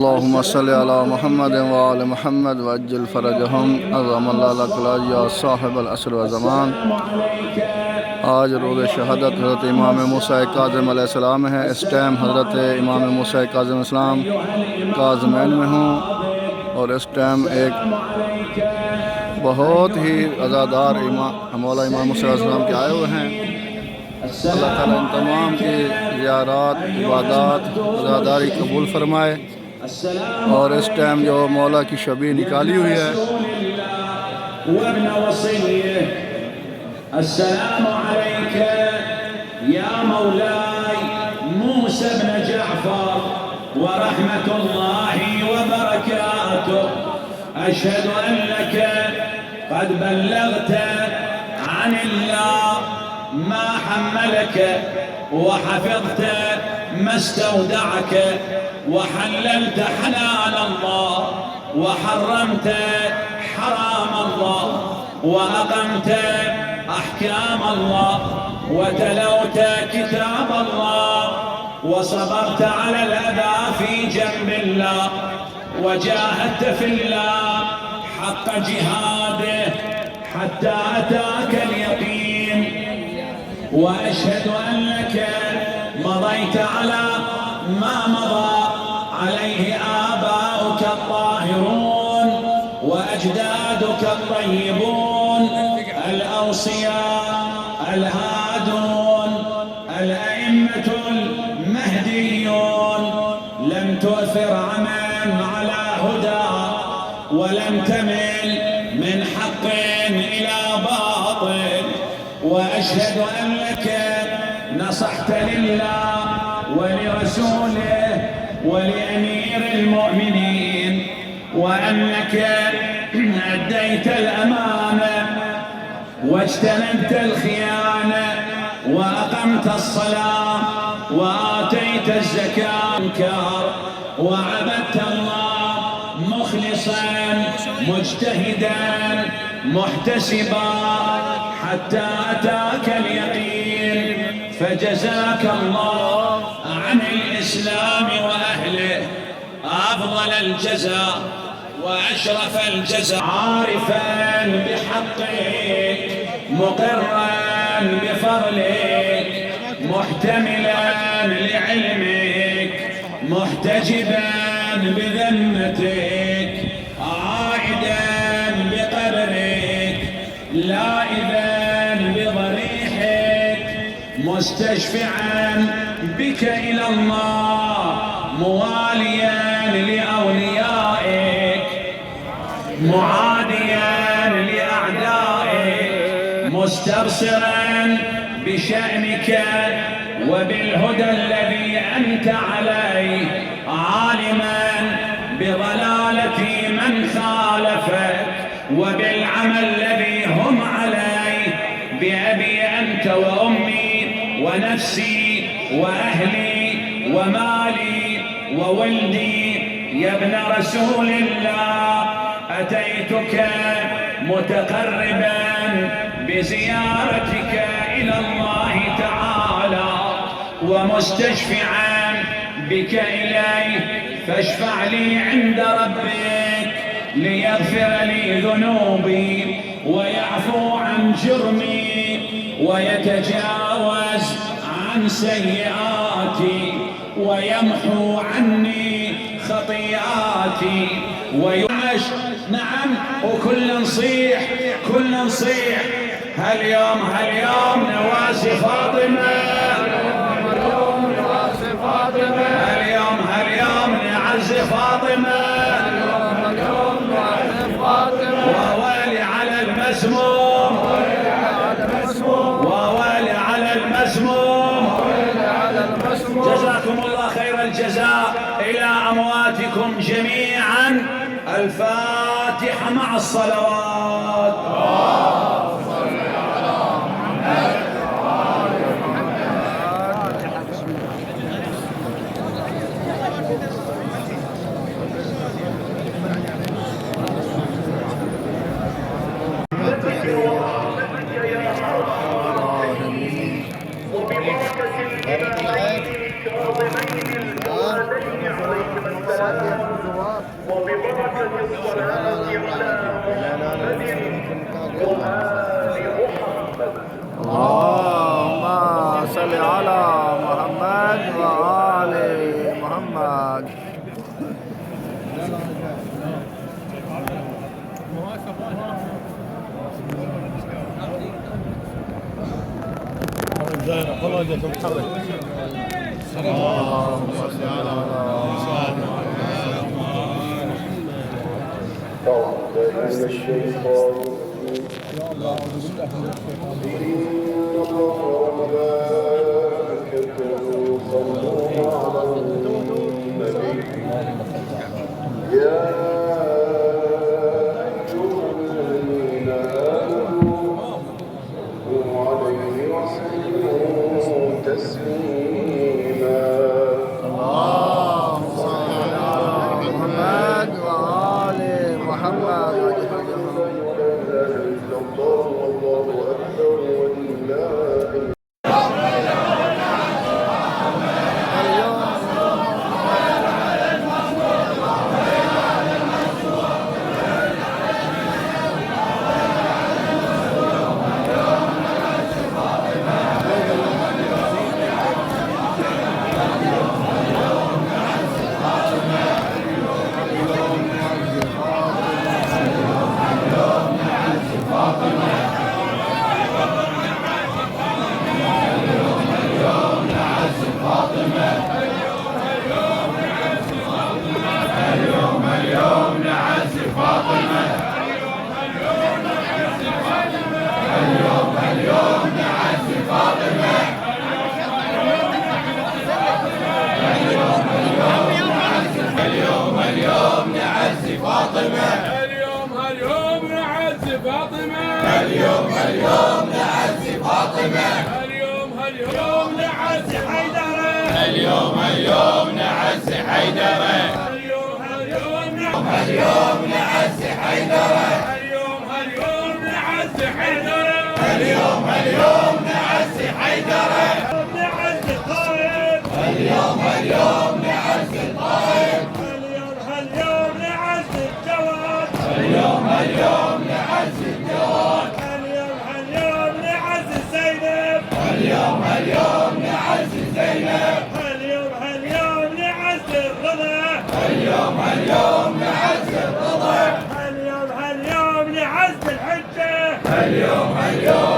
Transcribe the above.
اللهم صل على محمد وآل محمد وعجل فرجهم عظم اللہ لک یا صاحب العصر والزمان۔ آج روز شہادت حضرت امام موسیٰ کاظم علیہ السلام ہے۔ اس ٹائم حضرت امام موسیٰ کاظم علیہ السلام کاظمین میں ہوں اور اس ٹائم ایک بہت ہی عزادار مولا امام موسیٰ علیہ السلام کے آئے ہوئے ہیں۔ اللہ تعالیٰ ان تمام کی زیارات عبادات عزاداری قبول فرمائے اور اس ٹائم جو مولا کی شبیہ نکالی ہوئی ہے۔ السلام عليك يا مولاي موسى بن جعفر ورحمة الله وبركاته، أشهد أنك قد بلغت عن الله ما حملك وحفظت ما استودعك وحللت حلال الله وحرمت حرام الله وأقمت أحكام الله وتلوت كتاب الله وصبرت على الأذى في جنب الله وجاهدت في الله حق جهاده حتى أتاك اليقين، وأشهد أنك مضيت على ما مضى عليه آباؤك الطاهرون وأجدادك الطيبون الأوصياء الهادون الأئمة المهديون، لم تؤثر عمن على هدى ولم تمل من حق إلى باطل، وأشهد أنك نصحت لله ولرسوله ولأمير المؤمنين، وأنك أديت الأمانة واجتنبت الخيانة وأقمت الصلاة وآتيت الزكاة وعبدت الله مخلصا مجتهدا محتسبا حتى أتاك اليقين، فجزاك الله عن الإسلام وأهله أفضل الجزاء وأشرف الجزاء، عارفا بحقك مقرا بفضلك محتملا لعلمك محتجبا بذمتك عائدا بقبرك لائذا بضريحك مستشفعا بك إلى الله مواليا لأوليائك معاديا لأعدائك مستبصرا بشأنك وبالهدى الذي أنت عليه، عالما بضلالة من خالفك وبالعمل الذي هم عليه، بأبي أنت وأمي ونفسي وأهلي ومالي وولدي يا ابن رسول الله، أتيتك متقربا بزيارتك إلى الله تعالى ومستشفعا بك إليه، فاشفع لي عند ربك ليغفر لي ذنوبي ويعفو عن جرمي ويتجاوز عن سيئاتي ويمحو عني خطيئاتي ويعش. نعم، وكل نصيح هاليوم نواسي فاطمة، هاليوم نعز فاطمة، ووالي على المسموم ووالي على المسموم. جزاكم الله خير الجزاء إلى أمواتكم جميعا. الفاتحة مع الصلوات. وببركة الكاظمين الجوادين عليهما السلام اللهم صل على محمد وآل محمد. اليوم